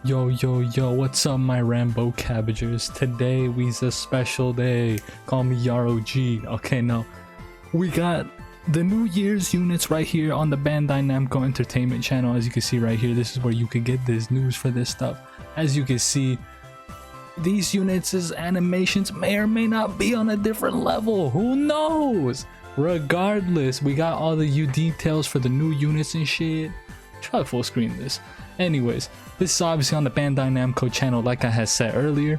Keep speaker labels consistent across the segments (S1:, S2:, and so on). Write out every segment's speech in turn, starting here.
S1: Yo, what's up, my Rambo Cabbagers? Today we's a special day. Call me ROG. Okay, now we got the New Year's units right here on the Bandai Namco Entertainment channel. As you can see right here, this is where you can get this news for this stuff. As you can see, these units' animations may or may not be on a different level. Who knows? Regardless, we got all the details for the new units and shit. Try to full screen this. Anyways, this is obviously on the Bandai Namco channel, like I had said earlier.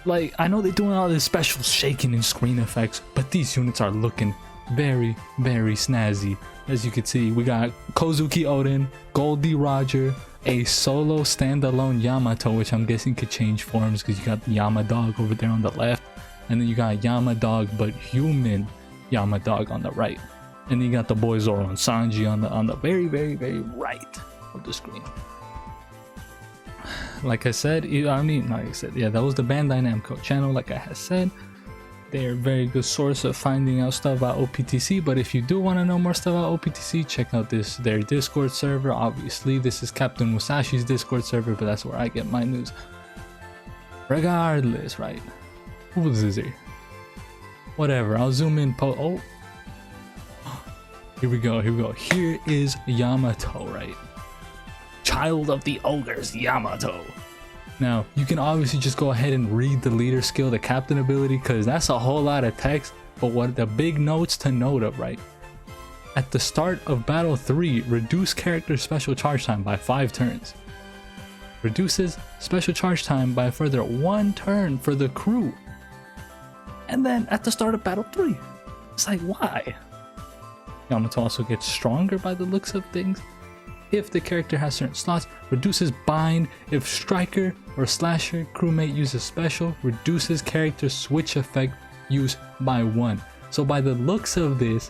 S1: Like, I know they're doing all this special shaking and screen effects, but these units are looking very snazzy. As you can see, we got Kozuki Odin, Goldie Roger, a solo standalone Yamato, which I'm guessing could change forms because you got the Yamadog over there on the left, and then you got Yamadog but human Yamadog on the right. And then you got the boy Zoro and Sanji on the very right of the screen. Like I said, yeah, that was the Bandai Namco channel. Like I had said, they're a very good source of finding out stuff about OPTC. But if you do want to know more stuff about OPTC, check out their Discord server. Obviously, this is Captain Musashi's Discord server, but that's where I get my news. Regardless, right? Who is this here? Whatever. I'll zoom in. Oh. Here we go. Here is Yamato, right? Child of the Ogres, Yamato. Now, you can obviously just go ahead and read the leader skill, the captain ability, because that's a whole lot of text. But what the big notes to note of, right? At the start of Battle 3, reduce character special charge time by 5 turns. Reduces special charge time by a further 1 turn for the crew. And then at the start of Battle 3, it's like, why? Yamato also gets stronger by the looks of things if the character has certain slots. Reduces bind if striker or slasher crewmate uses special. Reduces character switch effect use by 1. So by the looks of this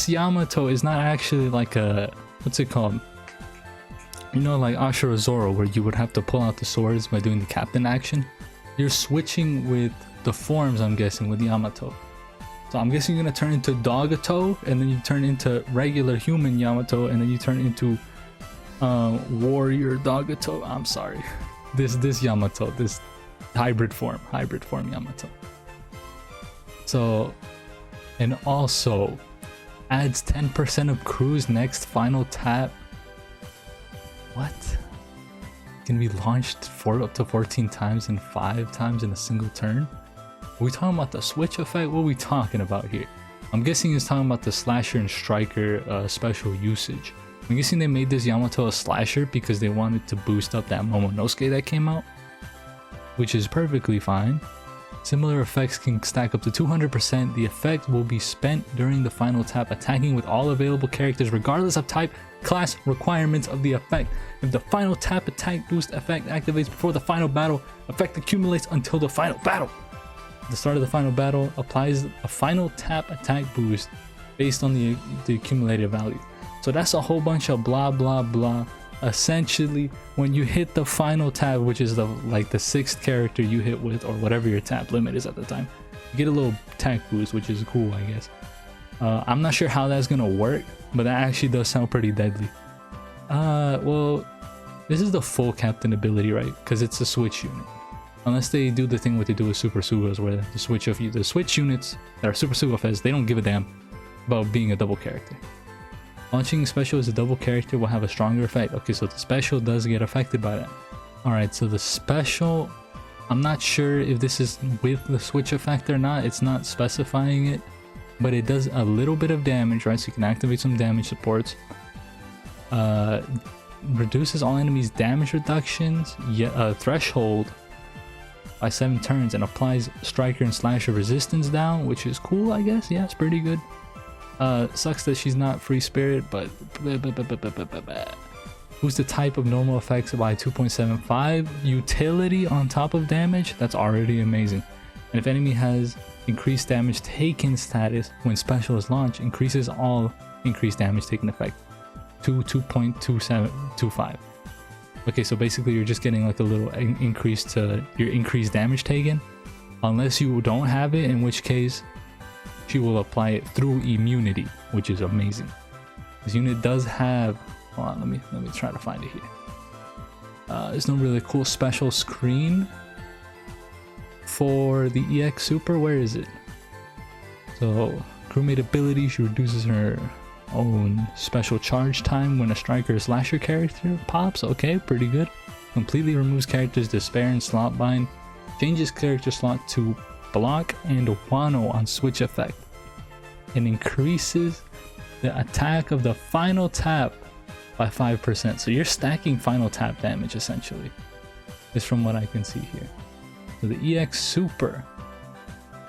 S1: Yamato is not actually like a, what's it called? You know, like Ashura Zoro, where you would have to pull out the swords by doing the captain action. You're switching with the forms, I'm guessing, with Yamato. So I'm guessing you're gonna turn into Dogato, and then you turn into regular human Yamato, and then you turn into warrior Dogato. I'm sorry, this Yamato, this hybrid form Yamato. So, and also adds 10% of crew's next final tap. What? Can be launched up to 14 times and 5 times in a single turn. Are we talking about the switch effect? What are we talking about here? I'm guessing it's talking about the slasher and striker special usage. I'm guessing they made this Yamato a slasher because they wanted to boost up that Momonosuke that came out, which is perfectly fine. Similar effects can stack up to 200%. The effect will be spent during the final tap, attacking with all available characters regardless of type, class, requirements of the effect. If the final tap attack boost effect activates before the final battle, effect accumulates until the final battle. The start of the final battle applies a final tap attack boost based on the accumulated value. So that's a whole bunch of blah blah blah. Essentially, when you hit the final tap, which is the 6th character you hit with, or whatever your tap limit is at the time, you get a little attack boost, which is cool, I guess. I'm not sure how that's gonna work, but that actually does sound pretty deadly. Well, this is the full captain ability, right? Because it's a switch unit. Unless they do the thing what they do with Super Sugas, where the switch units that are Super Suga Fez, they don't give a damn about being a double character. Launching special as a double character will have a stronger effect. Okay, so the special does get affected by that. Alright, so the special, I'm not sure if this is with the switch effect or not. It's not specifying it, but it does a little bit of damage, right? So you can activate some damage supports. Reduces all enemies' damage reductions, threshold by 7 turns, and applies striker and slasher resistance down, which is cool, I guess. Yeah, it's pretty good. Sucks that she's not free spirit, but boost the type of normal effects by 2.75. Utility on top of damage, that's already amazing. And if enemy has increased damage taken status when special is launched, increases all increased damage taken effect to 2.2725. Okay, so basically you're just getting like a little increase to your increased damage taken, unless you don't have it, in which case she will apply it through immunity, which is amazing. This unit does have, hold on, let me try to find it here. There's no really cool special screen for the EX Super. Where is it? So crewmate ability, she reduces her own special charge time when a striker or slasher character pops. Okay, pretty good. Completely removes characters despair and slot bind. Changes character slot to block and Wano on switch effect. And increases the attack of the final tap by 5%. So you're stacking final tap damage essentially, is from what I can see here. So the EX Super,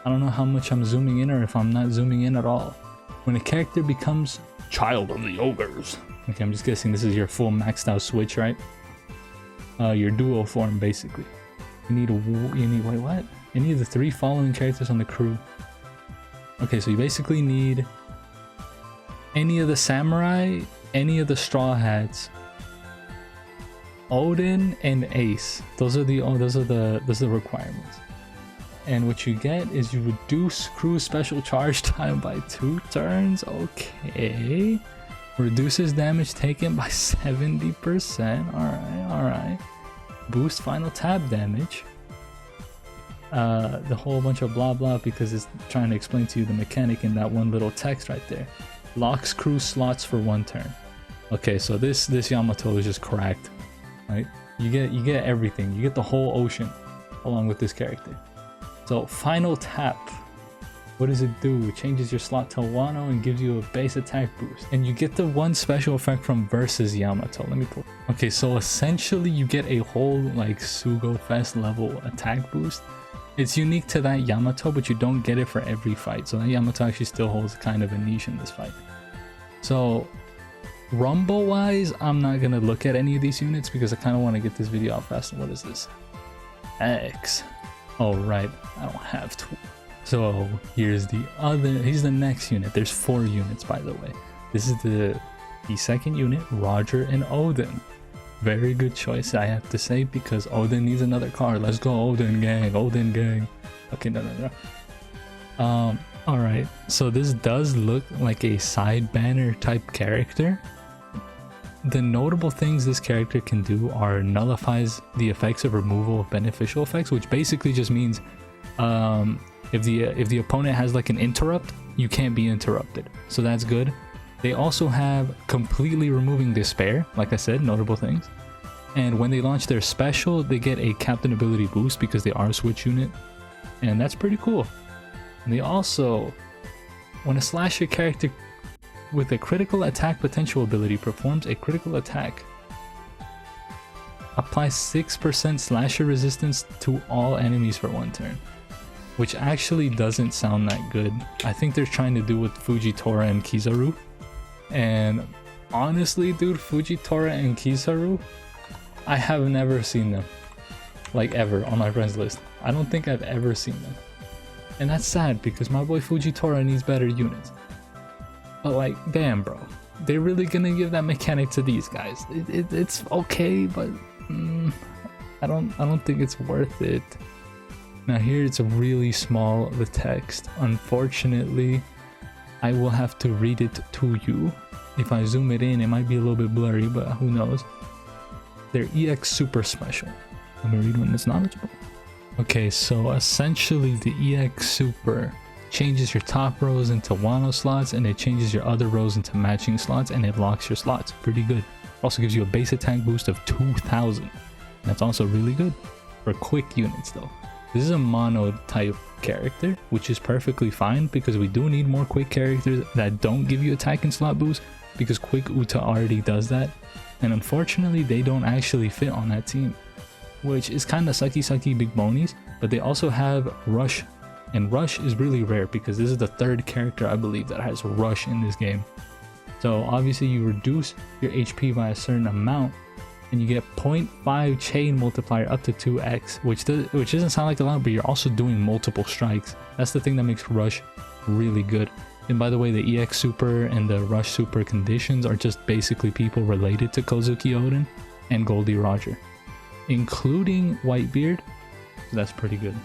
S1: I don't know how much I'm zooming in or if I'm not zooming in at all. When a character becomes Child of the Ogres, okay, I'm just guessing this is your full maxed out switch, right? Your duo form basically. You need wait, what? Any of the 3 following characters on the crew. Okay, so you basically need any of the samurai, any of the straw hats, Odin and Ace. Those are the requirements. And what you get is you reduce crew special charge time by 2 turns. Okay. Reduces damage taken by 70%. Alright. Boost final tap damage. The whole bunch of blah blah because it's trying to explain to you the mechanic in that one little text right there. Locks crew slots for 1 turn. Okay, so this Yamato is just cracked, right? You get everything. You get the whole ocean along with this character. So final tap, what does it do? It changes your slot to Wano and gives you a base attack boost. And you get the one special effect from Versus Yamato. Let me pull. Okay, so essentially you get a whole like Sugo Fest level attack boost. It's unique to that Yamato, but you don't get it for every fight. So that Yamato actually still holds kind of a niche in this fight. So rumble wise, I'm not gonna look at any of these units because I kind of want to get this video out fast. What is this? X. Oh right, I don't have to. So here's the next unit. There's 4 units, by the way. This is the second unit, Roger and Odin. Very good choice, I have to say, because Odin needs another card. Let's go Odin gang, Odin gang. Okay, no. Alright, so this does look like a side banner type character. The notable things this character can do are nullifies the effects of removal of beneficial effects, which basically just means if the opponent has like an interrupt, you can't be interrupted. So that's good. They also have completely removing despair, like I said, notable things. And when they launch their special, they get a captain ability boost because they are a switch unit. And that's pretty cool. And they also, when a slasher character with a critical attack potential ability performs a critical attack, apply 6% slasher resistance to all enemies for 1 turn. Which actually doesn't sound that good. I think they're trying to do with Fujitora and Kizaru. And honestly, dude, Fujitora and Kizaru, I have never seen them. Like ever on my friends list. I don't think I've ever seen them. And that's sad because my boy Fujitora needs better units. But like, damn bro. They're really gonna give that mechanic to these guys. It's okay, but I don't think it's worth it. Now here it's really small, the text. Unfortunately, I will have to read it to you. If I zoom it in, it might be a little bit blurry, but who knows. They're EX Super Special. Let me read when it's knowledgeable. Okay, so essentially the EX Super changes your top rows into Wano slots, and it changes your other rows into matching slots, and it locks your slots. Pretty good. Also gives you a base attack boost of 2,000. That's also really good for quick units though. This is a mono type character, which is perfectly fine because we do need more quick characters that don't give you attack and slot boost, because quick Uta already does that. And unfortunately, they don't actually fit on that team, which is kind of sucky big bonies. But they also have Rush, and Rush is really rare because this is the 3rd character I believe that has Rush in this game. So obviously you reduce your HP by a certain amount, and you get 0.5 chain multiplier up to 2x, which doesn't sound like a lot, but you're also doing multiple strikes. That's the thing that makes Rush really good. And by the way, the EX Super and the Rush Super conditions are just basically people related to Kozuki Odin and Goldie Roger, including Whitebeard. So that's pretty good.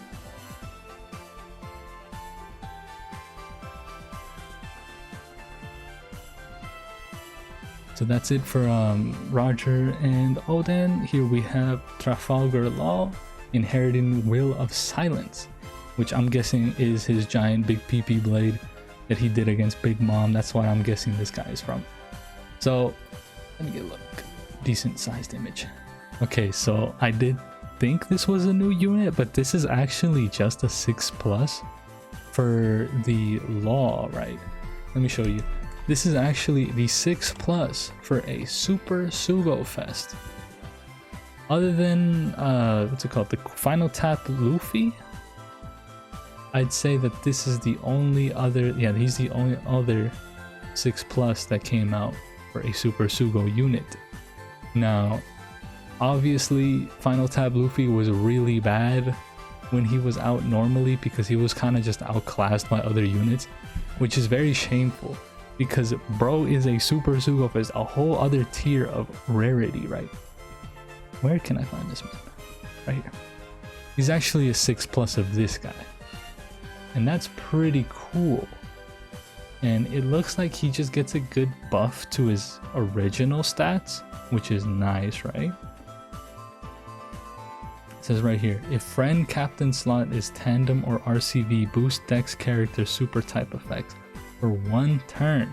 S1: So that's it for Roger and Odin. Here we have Trafalgar Law inheriting Will of Silence, which I'm guessing is his giant big PP blade that he did against Big Mom. That's why I'm guessing this guy is from. So let me get a look. Decent sized image. Okay, so I did think this was a new unit, but this is actually just a 6+ for the Law, right? Let me show you. This is actually the 6+ for a Super Sugo Fest. Other than what's it called, the Final Tap Luffy, I'd say that this is the only other, yeah, he's the only other 6+ that came out for a Super Sugo unit. Now obviously Final Tab Luffy was really bad when he was out normally because he was kind of just outclassed by other units, which is very shameful because bro is a Super Sugo Fest, a whole other tier of rarity, right? Where can I find this man? Right here. He's actually a 6+ of this guy, and that's pretty cool. And it looks like he just gets a good buff to his original stats, which is nice, right? It says right here, if friend captain slot is tandem or RCV, boost dex character super type effects for 1 turn.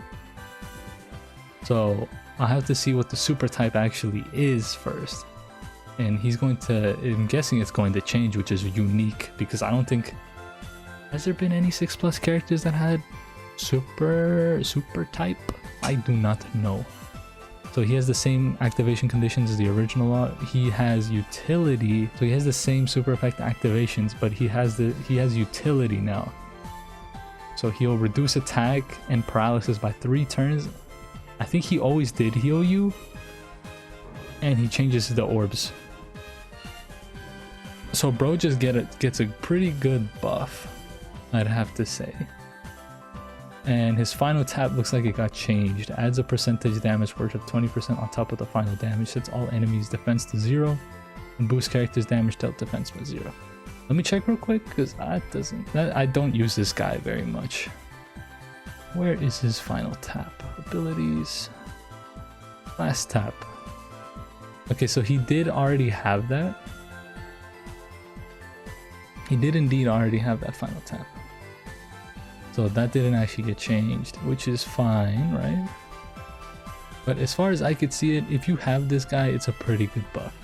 S1: So I'll have to see what the super type actually is first. And he's going to, I'm guessing it's going to change, which is unique because I don't think, has there been any 6+ characters that had super type? I do not know. So he has the same activation conditions as the original Law. He has utility, so he has the same super effect activations, but he has utility now. So he'll reduce attack and paralysis by 3 turns. I think he always did heal you, and he changes the orbs. So bro just gets a pretty good buff, I'd have to say. And his final tap looks like it got changed. Adds a percentage damage worth of 20% on top of the final damage. Sets all enemies defense to 0 and boosts characters damage dealt defense by 0. Let me check real quick because I don't use this guy very much. Where is his final tap? Abilities. Last tap. Okay, so he did already have that. He did indeed already have that final tap. So that didn't actually get changed, which is fine, right? But as far as I could see it, if you have this guy, it's a pretty good buff.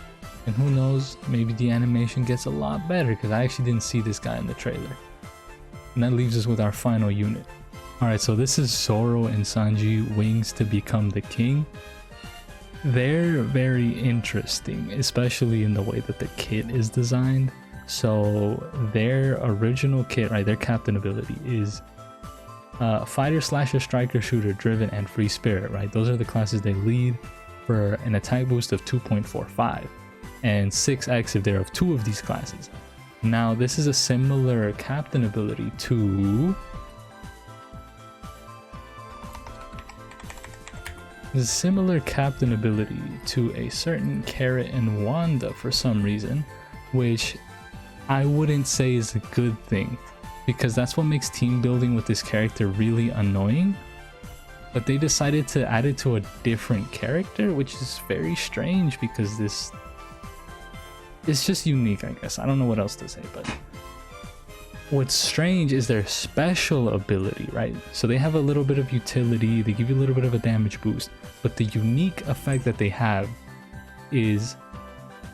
S1: And who knows, maybe the animation gets a lot better because I actually didn't see this guy in the trailer. And that leaves us with our final unit. Alright, so this is Zoro and Sanji, Wings to Become the King. They're very interesting, especially in the way that the kit is designed. So their original kit, right, their captain ability is fighter, slasher, striker, shooter, driven, and free spirit, right? Those are the classes they lead for an attack boost of 2.45 and 6x if they're of 2 of these classes. Now this is a similar captain ability to a certain Carrot and Wanda for some reason, which I wouldn't say is a good thing because that's what makes team building with this character really annoying. But they decided to add it to a different character, which is very strange because this is just unique, I guess. I don't know what else to say, but what's strange is their special ability, right? So they have a little bit of utility, they give you a little bit of a damage boost, but the unique effect that they have is,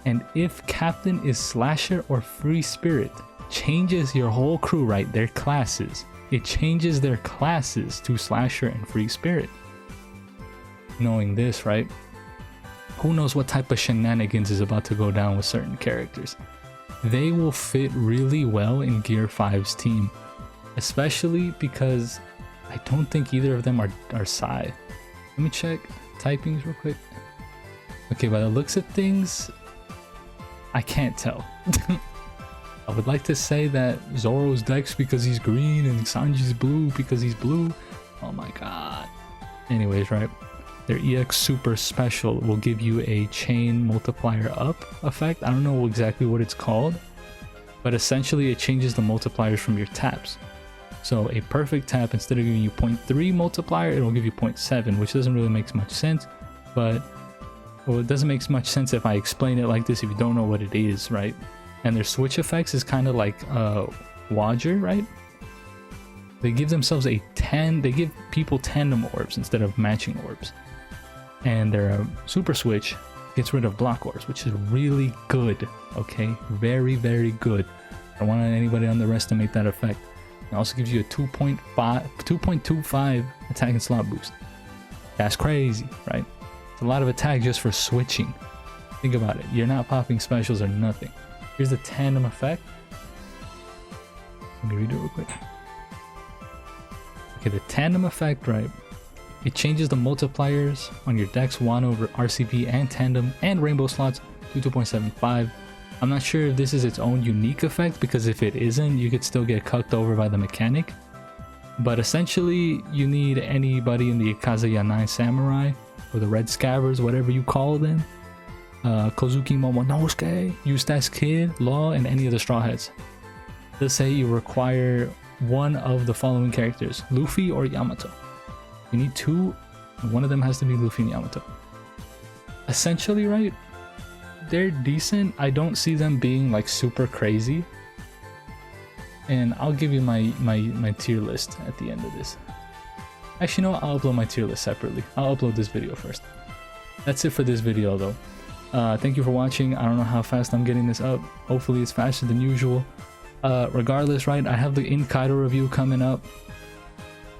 S1: and if captain is slasher or free spirit, changes your whole crew, right? Their classes. It changes their classes to slasher and free spirit. Knowing this, right? Who knows what type of shenanigans is about to go down with certain characters. They will fit really well in Gear 5's team, especially because I don't think either of them are Psy. Let me check typings real quick. Okay, by the looks of things, I can't tell. I would like to say that Zoro's Dex because he's green and Sanji's blue because he's blue. Oh my god. Anyways, right? Their EX Super Special will give you a chain multiplier up effect. I don't know exactly what it's called, but essentially it changes the multipliers from your taps. So a perfect tap, instead of giving you 0.3 multiplier, it'll give you 0.7, which doesn't really make much sense. but well, it doesn't make much sense if I explain it like this if you don't know what it is, right? And their switch effects is kind of like Wadger, right? They give themselves they give people tandem orbs instead of matching orbs. And their super switch gets rid of block orbs, which is really good, okay? Very, very good. I don't want anybody to underestimate that effect. It also gives you a 2.25 attack and slot boost. That's crazy, right? It's a lot of attack just for switching. Think about it. You're not popping specials or nothing. Here's the tandem effect. Let me read it real quick. Okay, the tandem effect, right? It changes the multipliers on your Dex, Wano, RCP, and Tandem, and Rainbow slots to 2.75. I'm not sure if this is its own unique effect, because if it isn't, you could still get cucked over by the mechanic. But essentially, you need anybody in the Kazuya 9 Samurai, or the Red Scabbards, whatever you call them, Kozuki Momonosuke, Eustace Kid, Law, and any of the Straw Hats. Let's say you require one of the following characters, Luffy or Yamato. You need two, and one of them has to be Luffy and Yamato. Essentially, right? They're decent. I don't see them being like super crazy. And I'll give you my tier list at the end of this. Actually, no, I'll upload my tier list separately. I'll upload this video first. That's it for this video though. Thank you for watching. I don't know how fast I'm getting this up. Hopefully it's faster than usual. Regardless, right, I have the Kaido review coming up.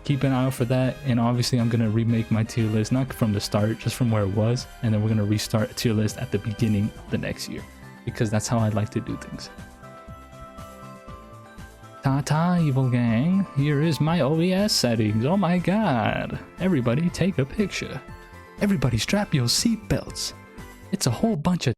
S1: Keep an eye out for that, and obviously I'm gonna remake my tier list, not from the start, just from where it was, and then we're gonna restart a tier list at the beginning of the next year, because that's how I like to do things. Ta-ta, evil gang. Here is my OBS settings. Oh my god. Everybody take a picture. Everybody strap your seatbelts. It's a whole bunch of